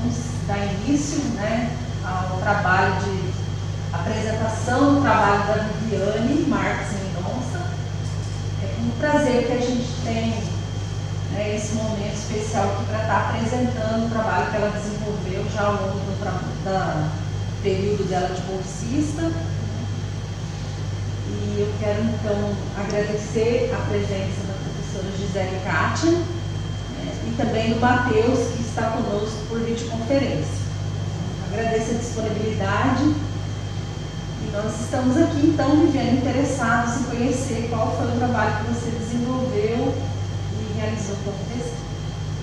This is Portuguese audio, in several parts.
vamos dar início, né, ao trabalho de apresentação do trabalho da Viviane Marques Mendonça. É com prazer que a gente tem, né, esse momento especial aqui para estar apresentando o trabalho que ela desenvolveu já ao longo do período dela de bolsista. E eu quero então agradecer a presença da professora Gisele Kátia, e também do Matheus, que está conosco por videoconferência. Agradeço a disponibilidade e nós estamos aqui, então, Viviane, interessados em conhecer qual foi o trabalho que você desenvolveu e realizou como pesquisa.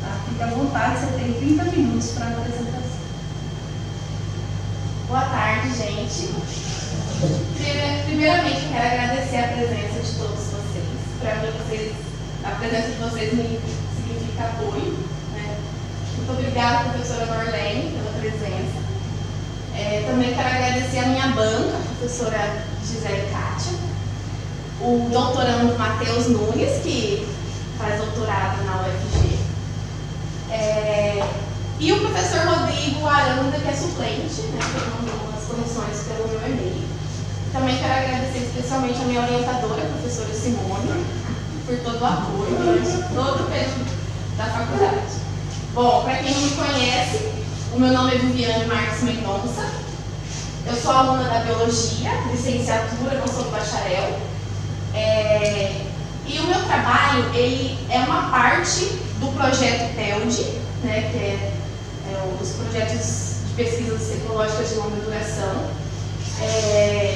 Tá? Fique à vontade, você tem 30 minutos para a apresentação. Boa tarde, gente. Primeiramente, eu quero agradecer a presença de todos vocês. Para mim, a presença de vocês me significa apoio, né? Muito obrigada, professora Norlene, pela presença. Também quero agradecer a minha banca, a professora Gisele Kátia, o doutorando Matheus Nunes, que faz doutorado na UFG, e o professor Rodrigo Aranda, que é suplente, né, que mandou umas conexões pelo meu e-mail. Também quero agradecer especialmente a minha orientadora, a professora Simone, por todo o apoio durante todo o período da faculdade. Bom, para quem não me conhece, o meu nome é Viviane Marques Mendonça. Eu sou aluna da Biologia, licenciatura, não sou do bacharel. E o meu trabalho, ele é uma parte do projeto TELD, né, que é os projetos de pesquisas ecológicas de longa duração.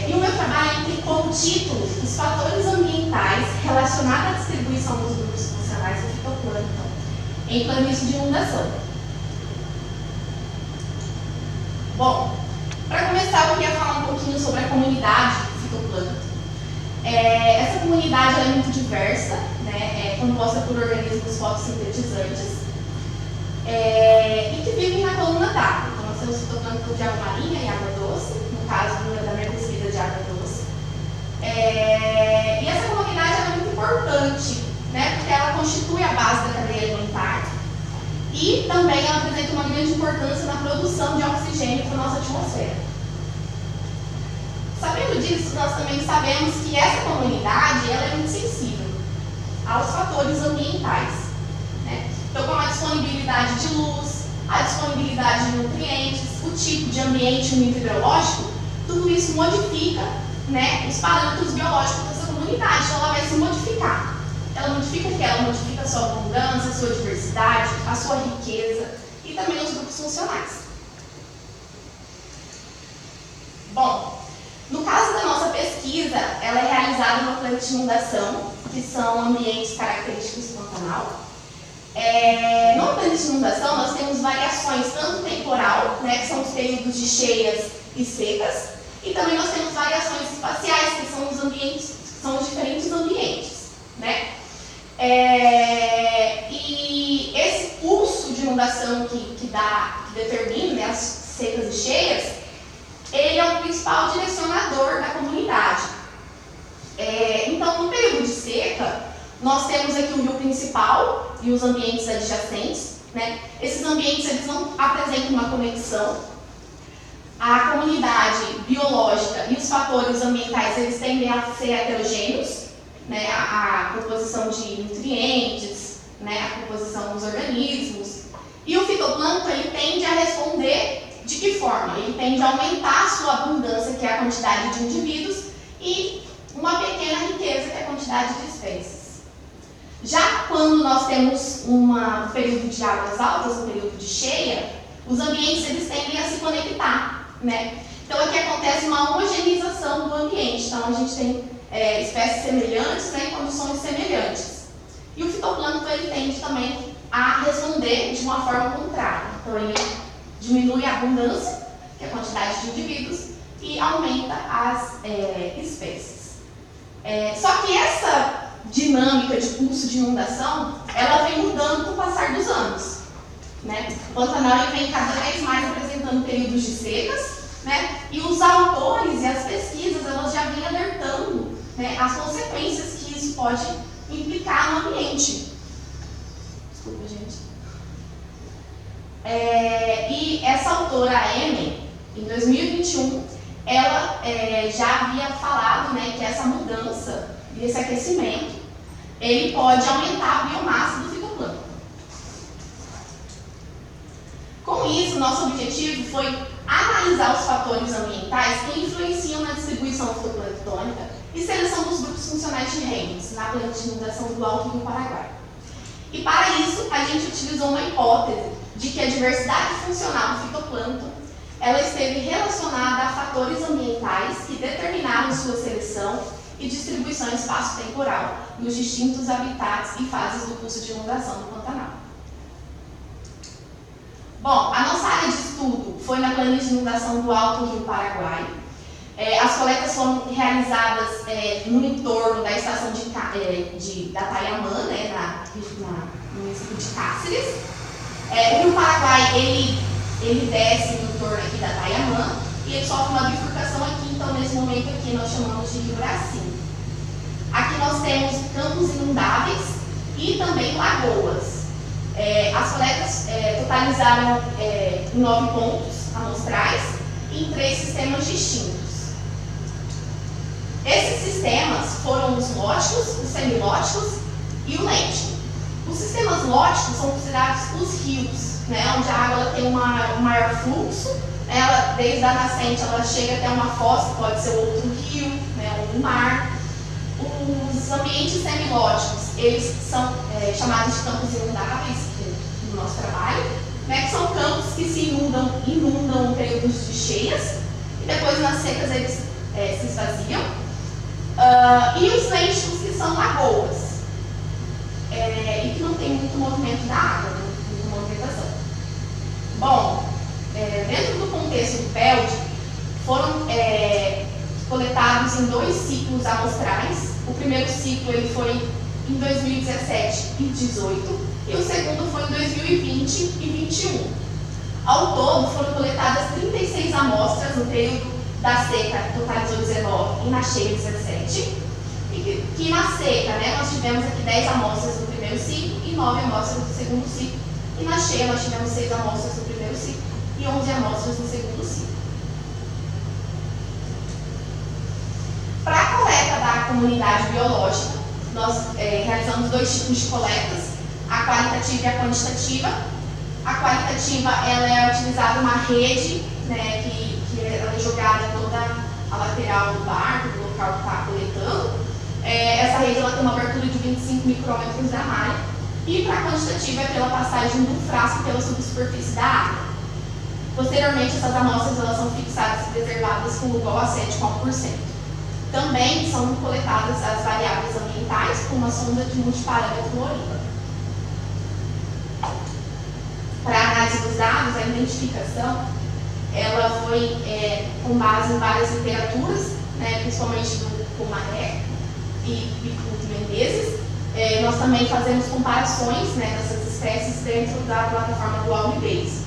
E o meu trabalho tem como título os fatores ambientais relacionados à distribuição dos grupos funcionais do fitoplâncton em planície de inundação. Bom, para começar, eu queria falar um pouquinho sobre a comunidade do fitoplâncton. Essa comunidade é muito diversa, né, composta por organismos fotossintetizantes e que vivem na coluna d'água. Então, nós temos fitoplâncton de água marinha e água doce, no caso da minha pesquisa de água doce. E essa comunidade é muito importante, né, porque ela constitui a base da cadeia alimentar e também ela apresenta uma grande importância na produção de oxigênio para a nossa atmosfera. Sabendo disso, nós também sabemos que essa comunidade ela é muito sensível aos fatores ambientais, né? Então, como a disponibilidade de luz, a disponibilidade de nutrientes, o tipo de ambiente, o nível hidrológico, tudo isso modifica, né, os parâmetros biológicos dessa comunidade. Então, ela vai se modificar. Ela modifica o quê? Ela modifica a sua abundância, a sua diversidade, a sua riqueza e também os grupos funcionais. Bom, no caso da nossa pesquisa, ela é realizada no plano de inundação, que são ambientes característicos do Pantanal. No plano de inundação, nós temos variações tanto temporal, né, que são os períodos de cheias e secas, e também nós temos variações espaciais, que são os ambientes, são os diferentes ambientes, né? E esse pulso de inundação que determina, né, as secas e cheias, ele é o principal direcionador da comunidade. Então, no período de seca, nós temos aqui o rio principal e os ambientes adjacentes, né? Esses ambientes eles não apresentam uma conexão. A comunidade biológica e os fatores ambientais eles tendem a ser heterogêneos, né? A composição de nutrientes, né? A composição dos organismos. E o fitoplâncton ele tende a responder de que forma? Ele tende a aumentar a sua abundância, que é a quantidade de indivíduos, e uma pequena riqueza, que é a quantidade de espécies. Já quando nós temos um período de águas altas, um período de cheia, os ambientes eles tendem a se conectar, né? Então aqui acontece uma homogeneização do ambiente. Então a gente tem espécies semelhantes, né, em condições semelhantes. E o fitoplâncton ele tende também a responder de uma forma contrária. Então ele diminui a abundância, que é a quantidade de indivíduos, e aumenta as espécies. Só que essa dinâmica de pulso de inundação, ela vem mudando com o passar dos anos, né? O Pantanal ele vem cada vez mais apresentando períodos de secas, né? E os autores e as pesquisas, elas já vêm alertando, né, as consequências que isso pode implicar no ambiente. Desculpa, gente. E que essa autora, a Emen, em 2021, ela já havia falado, né, que essa mudança, esse aquecimento, ele pode aumentar a biomassa do fitoplâncton. Com isso, nosso objetivo foi analisar os fatores ambientais que influenciam na distribuição fitoplânctônica e seleção dos grupos funcionais de reinos na planta de inundação do Alto Rio Paraguai. E para isso, a gente utilizou uma hipótese de que a diversidade funcional do fitoplâncton ela esteve relacionada a fatores ambientais que determinaram sua seleção e distribuição espaço-temporal nos distintos habitats e fases do curso de inundação do Pantanal. Bom, a nossa área de estudo foi na planície de inundação do Alto Rio Paraguai. As coletas foram realizadas no entorno da estação da Tayamã, né, no município de Cáceres. O Rio Paraguai ele desce no entorno aqui da Tayamã e ele sofre uma bifurcação aqui, então nesse momento aqui nós chamamos de Rio Bracinho. Aqui nós temos campos inundáveis e também lagoas. As coletas totalizaram 9 pontos amostrais em 3 sistemas distintos. Esses sistemas foram os lóticos, os semilóticos e o lêntico. Os sistemas lóticos são considerados os rios, né, onde a água ela tem um maior fluxo, ela, desde a nascente ela chega até uma foz, que pode ser outro rio, né, ou um mar. Os ambientes semilóticos, eles são chamados de campos inundáveis no nosso trabalho, né, que são campos que se inundam em períodos de cheias e depois nas secas eles se esvaziam. E os lênticos, que são lagoas, e que não tem muito movimento da água, né, muita movimentação. Bom, dentro do contexto do PELD, foram coletados em 2 ciclos amostrais. O primeiro ciclo ele foi em 2017 e 2018 e o segundo foi em 2020 e 2021. Ao todo, foram coletadas 36 amostras no período da seca, totalizou 19, e na cheia 17. E que na seca, né, nós tivemos aqui 10 amostras do primeiro ciclo e 9 amostras do segundo ciclo. E na cheia nós tivemos 6 amostras do primeiro ciclo e 11 amostras do segundo ciclo. Para a coleta da comunidade biológica, nós realizamos 2 tipos de coletas, a qualitativa e a quantitativa. A qualitativa ela é utilizada uma rede, né, que ela é jogada toda a lateral do barco, do local que está coletando. Essa rede ela tem uma abertura de 25 micrômetros da malha. E para a quantitativa é pela passagem do frasco pela subsuperfície da água. Posteriormente, essas amostras elas são fixadas e preservadas com igual acético a 1%. Também são coletadas as variáveis ambientais com uma sonda de multiparâmetro ORIPA. Para a análise dos dados, a identificação ela foi com base em várias literaturas, né, principalmente do Comaré e Bicuto Menezes. Nós também fazemos comparações, né, dessas espécies dentro da plataforma do Almibase.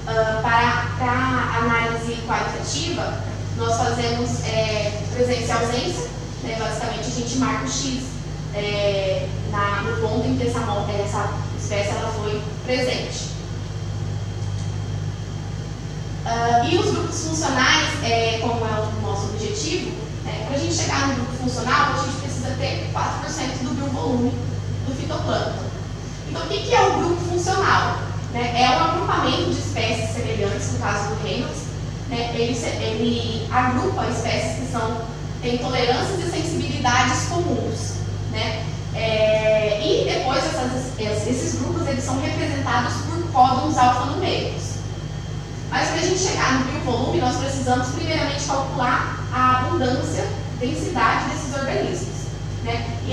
Para a análise qualitativa, nós fazemos presença e ausência, né, basicamente a gente marca o X no ponto em que essa espécie ela foi presente. E os grupos funcionais, como é o nosso objetivo, para a gente chegar no grupo funcional, a gente precisa ter 4% do biovolume do fitoplâncton. Então, o que é o grupo funcional? É um agrupamento de espécies semelhantes, no caso do Reynolds. Ele agrupa espécies que têm tolerâncias e sensibilidades comuns. E depois, esses grupos eles são representados por códons alfanuméricos. Mas para a gente chegar no biovolume, nós precisamos primeiramente calcular a abundância, densidade desses organismos. E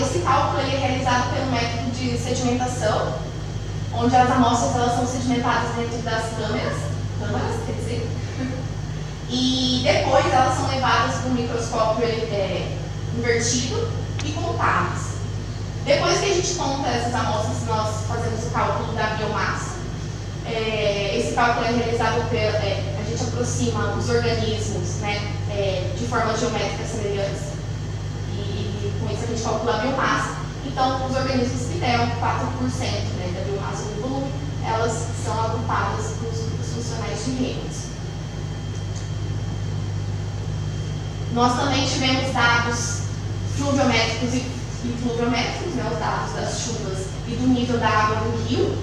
esse cálculo ele é realizado pelo método de sedimentação, onde as amostras elas são sedimentadas dentro das câmaras, quer dizer, e depois elas são levadas para um microscópio invertido e contadas. Depois que a gente conta essas amostras, nós fazemos o cálculo da biomassa. Esse cálculo é realizado a gente aproxima os organismos, de forma geométrica semelhantes e com isso a gente calcula a biomassa. Então, os organismos que deram 4% da biomassa do volume elas são agrupadas nos grupos funcionais de redes. Nós também tivemos dados fluviométricos e fluviométricos, né, os dados das chuvas e do nível da água do rio.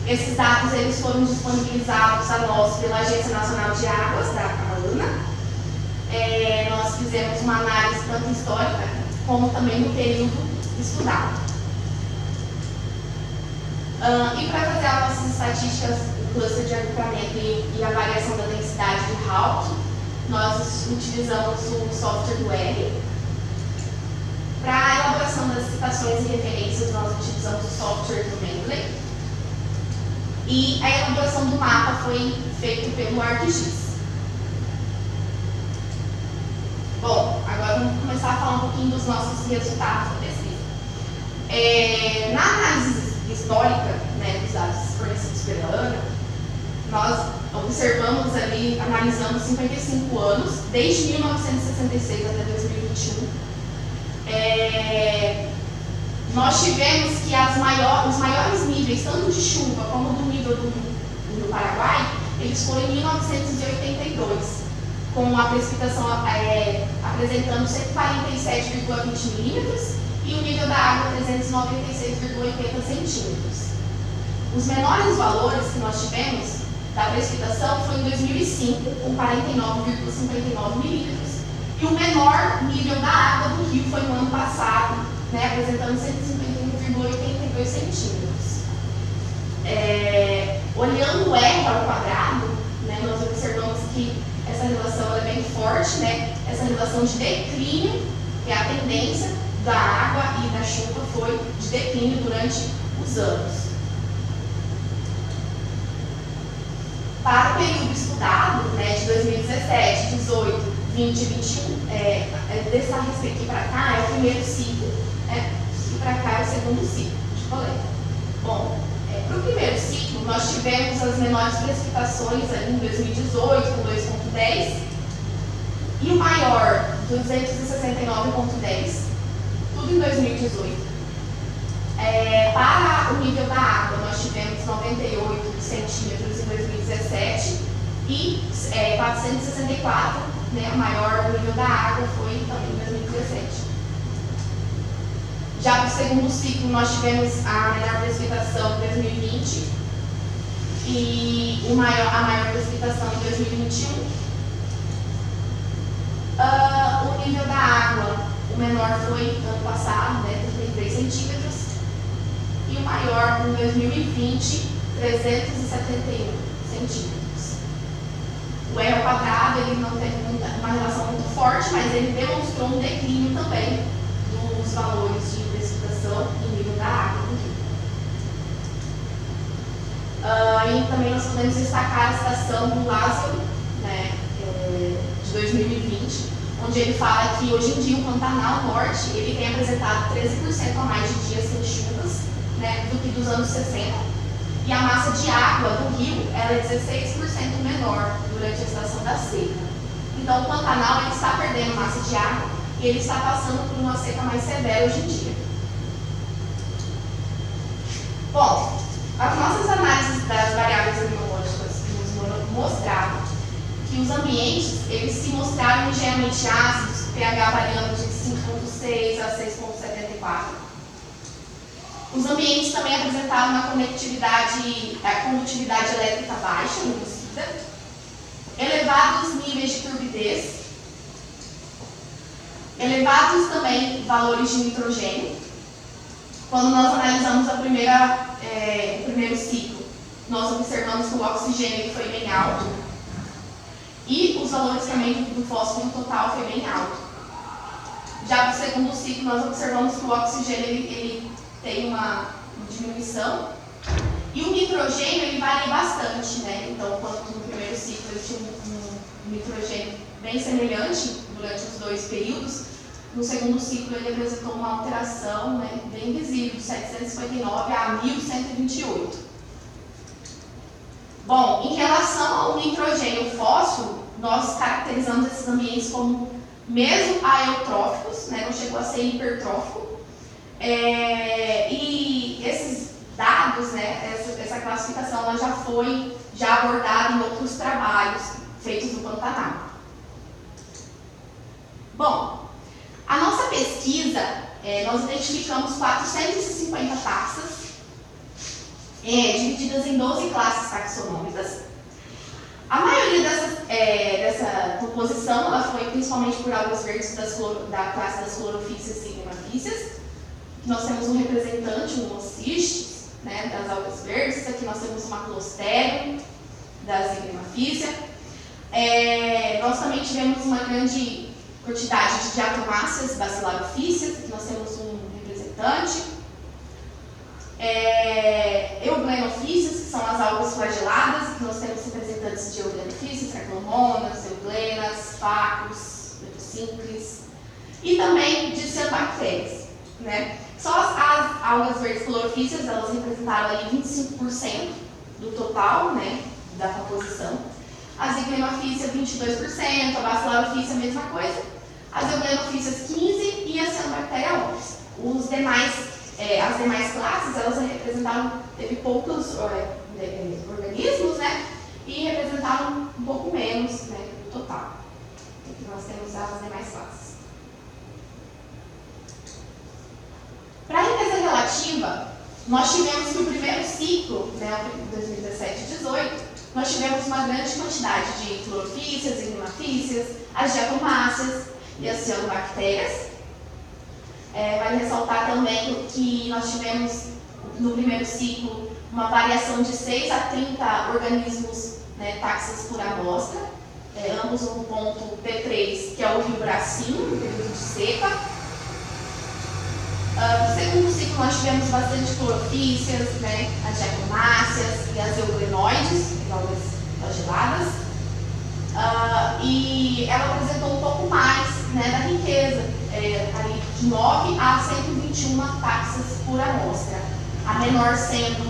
Esses dados eles foram disponibilizados a nós pela Agência Nacional de Águas, da ANA. Nós fizemos uma análise tanto histórica como também no período estudado. E para fazer as nossas estatísticas, o cluster de agrupamento e a variação da densidade de Hawk, nós utilizamos o software do R. Para a elaboração das citações e referências, nós utilizamos o software do Mendeley. E a elaboração do mapa foi feita pelo ArcGIS. Bom, agora vamos começar a falar um pouquinho dos nossos resultados da pesquisa. Na análise histórica, né, dos dados fornecidos pela ANA, nós observamos ali, analisamos 55 anos, desde 1966 até 2021. Nós tivemos que os maiores níveis, tanto de chuva como do nível do Paraguai, eles foram em 1982, com a precipitação apresentando 147,20 milímetros e o nível da água 396,80 centímetros. Os menores valores que nós tivemos da precipitação foi em 2005, com 49,59 milímetros, e o menor nível da água do rio foi no ano passado, né, apresentando 151,82 centímetros. Olhando o R ao quadrado, né, nós observamos que essa relação é bem forte, né, essa relação de declínio, que é a tendência da água e da chuva foi de declínio durante os anos. Para o período estudado, né, de 2017, 18, 20 e 21, dessa aqui para cá é o primeiro ciclo, né, e para cá é o segundo ciclo de coleta. Bom, para o primeiro ciclo, nós tivemos as menores precipitações ali em 2018, com 2,10, e o maior, 269,10, tudo em 2018. Para o nível da água, nós tivemos 98 centímetros em 2017 e 464, né, o maior nível da água foi também em 2017. Já para o segundo ciclo, nós tivemos a menor precipitação em 2020 e a maior precipitação em 2021. O nível da água, o menor foi ano passado, né, 33 centímetros, e o maior em 2020, 371 centímetros. O R ao quadrado, ele não teve uma relação muito forte, mas ele demonstrou um declínio também dos valores de precipitação e nível da água do rio. E também nós podemos destacar a estação do Lázaro, né, de 2020, onde ele fala que hoje em dia o Pantanal Norte ele tem apresentado 13% a mais de dias sem chuvas, né, do que dos anos 60, e a massa de água do rio ela é 16% menor durante a estação da seca. Então o Pantanal ele está perdendo massa de água e ele está passando por uma seca mais severa hoje em dia. Bom, as nossas análises das variáveis climatológicas nos mostraram que os ambientes eles se mostraram ligeiramente ácidos, pH variando de 5,6 a 6,74. Os ambientes também apresentaram uma condutividade elétrica baixa, reduzida, elevados níveis de turbidez, elevados também valores de nitrogênio. Quando nós analisamos o primeiro ciclo, nós observamos que o oxigênio foi bem alto e os valores também do fósforo total foi bem alto. Já no segundo ciclo, nós observamos que o oxigênio ele tem uma diminuição e o nitrogênio ele varia bastante, né? Então, quando no primeiro ciclo ele tinha um nitrogênio bem semelhante durante os dois períodos, no segundo ciclo ele apresentou uma alteração, né, bem visível, de 759 a 1128. Bom, em relação ao nitrogênio e o fósforo, nós caracterizamos esses ambientes como mesmo aeutróficos, né, não chegou a ser hipertrófico. E esses dados, né, essa classificação ela já abordada em outros trabalhos feitos no Pantanal. Bom, a nossa pesquisa, nós identificamos 450 taxas, divididas em 12 classes taxonômicas. A maioria dessa composição ela foi principalmente por algas verdes da classe das clorophyces e ignemaphyces. Nós temos um representante, um Ocistes, né, das algas verdes. Aqui nós temos uma Clostridium das ignemaphysia. Nós também tivemos uma grande quantidade de diatomáceas basilarophyceas. Aqui nós temos um representante. Euglenophyceas, que são as algas flageladas. Aqui nós temos representantes de Euglenophyceas, Traclomonas, Euglenas, Facus, Leptosinclis, e também de cianobactérias, né? Só as algas verdes clorophyceas, elas representaram aí 25% do total, né, da composição. As ignemaphysia 22%, a Basilarophyceae a mesma coisa, as Euglenophyceas 15% e a cianobactéria 11%. As demais classes, elas teve poucos organismos, né, e representaram um pouco menos, né, do total. Aqui nós temos as demais classes. Para a riqueza relativa, nós tivemos que o primeiro ciclo, né, 2017 e 2018, nós tivemos uma grande quantidade de clorophyceas, ignemaphyceas, as diatomáceas e as cianobactérias. Vale ressaltar também que nós tivemos no primeiro ciclo uma variação de 6 a 30 organismos, né, taxas por amostra, ambos no ponto P3, que é o rio Bracinho, no período de seca. No segundo ciclo nós tivemos bastante clorophyceas, né, as diatomáceas e as euglenoides, as algas flageladas. E ela apresentou um pouco mais, né, da riqueza, aí de 9 a 121 taxas por amostra. A menor sendo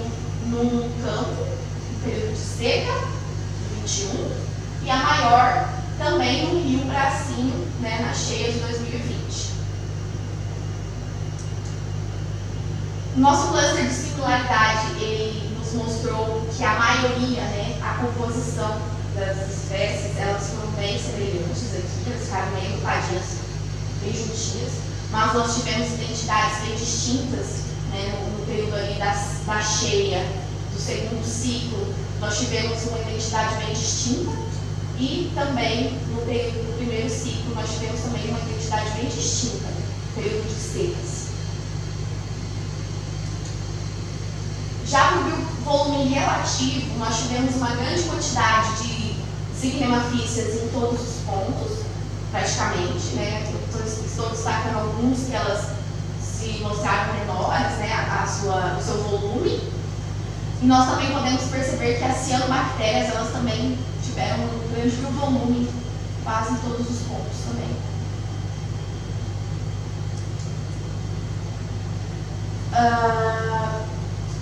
no campo, no período de seca, 21, e a maior também no rio Bracinho, né, na cheia de 2020. Nosso cluster de singularidade, ele nos mostrou que a maioria, né, a composição das espécies, elas foram bem semelhantes aqui, elas ficaram bem agrupadinhas, bem juntinhas, mas nós tivemos identidades bem distintas, né, no período ali da cheia do segundo ciclo. Nós tivemos uma identidade bem distinta e também no período do primeiro ciclo nós tivemos também uma identidade bem distinta, no período de secas. Já no volume relativo, nós tivemos uma grande quantidade de ignemaphyceas em todos os pontos, praticamente, né? Estou destacando alguns que elas se mostraram menores, né, o seu volume. E nós também podemos perceber que as cianobactérias, elas também tiveram um grande volume, quase em todos os pontos também.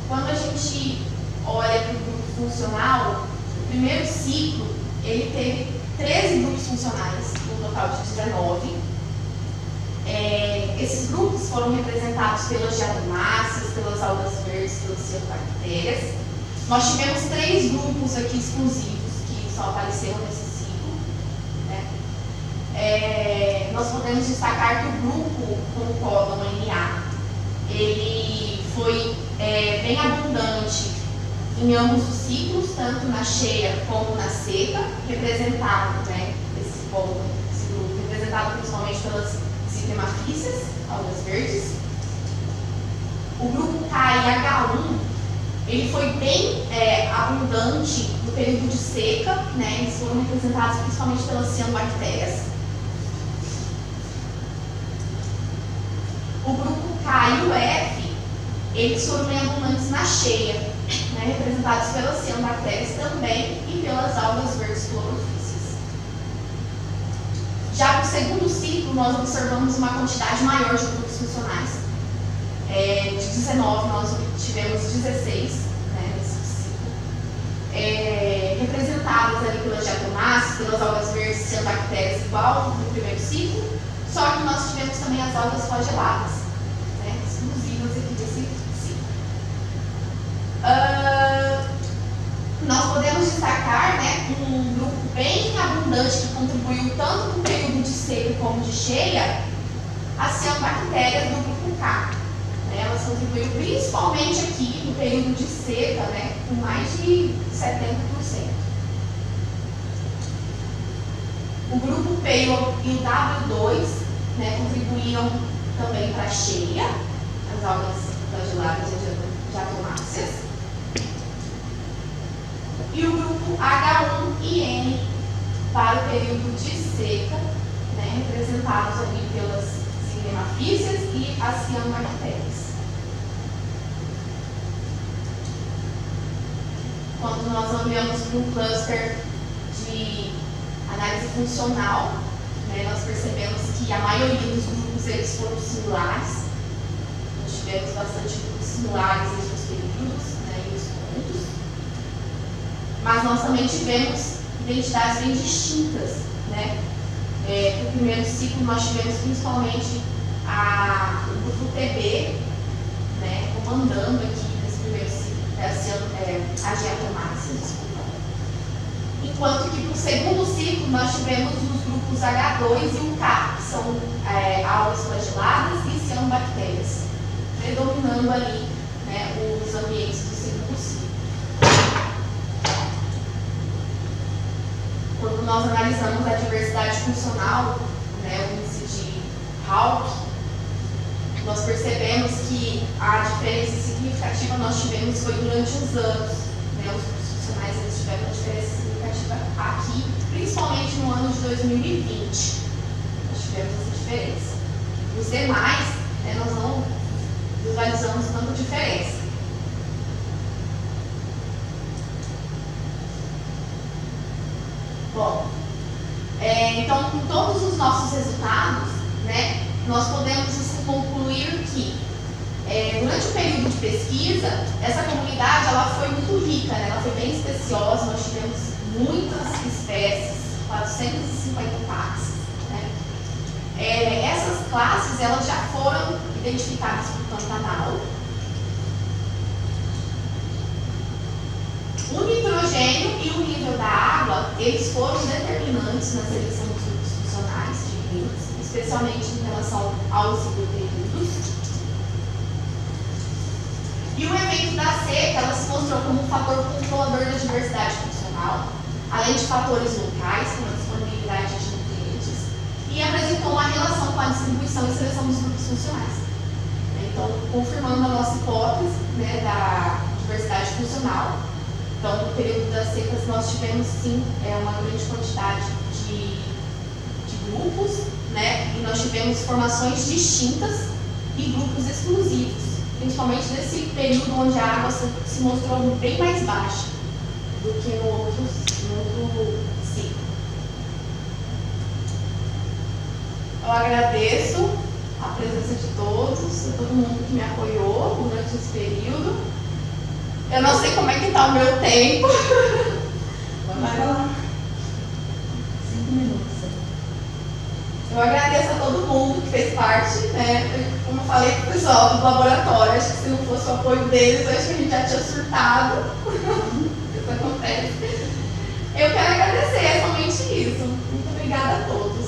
Quando a gente olha para o grupo funcional, o primeiro ciclo, ele teve 13 grupos funcionais, no total de 19. Esses grupos foram representados pelas diatomáceas, pelas algas verdes, pelas cianobactérias. Nós tivemos 3 grupos aqui exclusivos, que só apareceram nesse ciclo, né? Nós podemos destacar que o grupo com o códon NA, ele foi bem abundante em ambos os ciclos, tanto na cheia como na seca, representado, né, esse grupo representado principalmente pelas ignemaphyceas, algas verdes. O grupo K e H1, ele foi bem abundante no período de seca, né, eles foram representados principalmente pelas cianobactérias. O grupo K e o F, eles foram bem abundantes na cheia, né, representados pelas cianobactérias também e pelas algas verdes clorophyceas. Já no segundo ciclo, nós observamos uma quantidade maior de grupos funcionais. De 19, nós tivemos 16, né, nesse ciclo, representadas ali pelas diatomáceas, pelas algas verdes e cianobactérias, igual no primeiro ciclo, só que nós tivemos também as algas flageladas, né, exclusivas aqui desse ciclo. importante que contribuiu tanto no período de seca como de cheia, as cianobactérias do grupo K. Elas contribuíram principalmente aqui no período de seca, né, com mais de 70%. O grupo P e o W2, né, contribuíram também para a cheia, as algas flageladas e diatomáceas. E o grupo H1 e N para o período de seca, né, representados ali pelas cinemafícias e as cianobactérias. Quando nós olhamos para um cluster de análise funcional, né, nós percebemos que a maioria dos grupos eles foram similares. Nós tivemos bastante grupos similares entre os períodos, né, e os pontos. Mas nós também tivemos identidades bem distintas, né? No primeiro ciclo nós tivemos principalmente o grupo TB, né, comandando aqui nesse primeiro ciclo, a diatomácea, desculpa. Enquanto que para o segundo ciclo nós tivemos os grupos H2 e o K, que são algas flageladas e cianobactérias, predominando ali, né, os ambientes do segundo ciclo. Quando nós analisamos a diversidade funcional, né, o índice de Hawke, nós percebemos que a diferença significativa nós tivemos foi durante os anos. Né, os grupos funcionais eles tiveram uma diferença significativa aqui, principalmente no ano de 2020. Nós tivemos essa diferença. Os demais, né, nós não visualizamos tanta diferença. Bom, então, com todos os nossos resultados, né, nós podemos concluir que, durante o período de pesquisa, essa comunidade ela foi muito rica, né, ela foi bem especiosa, nós tivemos muitas espécies, 450 classes. Né. Essas classes elas já foram identificadas por Pantanal. O nitrogênio e o nível da água, eles foram determinantes na seleção dos grupos funcionais de rios, especialmente em relação aos hidroperíodos. E o evento da seca, ela se mostrou como um fator controlador da diversidade funcional, além de fatores locais, como a disponibilidade de nutrientes, e apresentou uma relação com a distribuição e seleção dos grupos funcionais. Então, confirmando a nossa hipótese, né, da diversidade funcional. Então, no período das secas, nós tivemos, sim, uma grande quantidade de grupos, né? E nós tivemos formações distintas e grupos exclusivos, principalmente nesse período onde a água se mostrou bem mais baixa do que no outro ciclo. Eu agradeço a presença de todos, de todo mundo que me apoiou durante esse período. Eu não sei como é que está o meu tempo. Vamos falar. 5 minutos. Eu agradeço a todo mundo que fez parte, né? Como eu falei para o pessoal do laboratório, acho que se não fosse o apoio deles, acho que a gente já tinha surtado. Isso acontece. Eu quero agradecer, é somente isso. Muito obrigada a todos.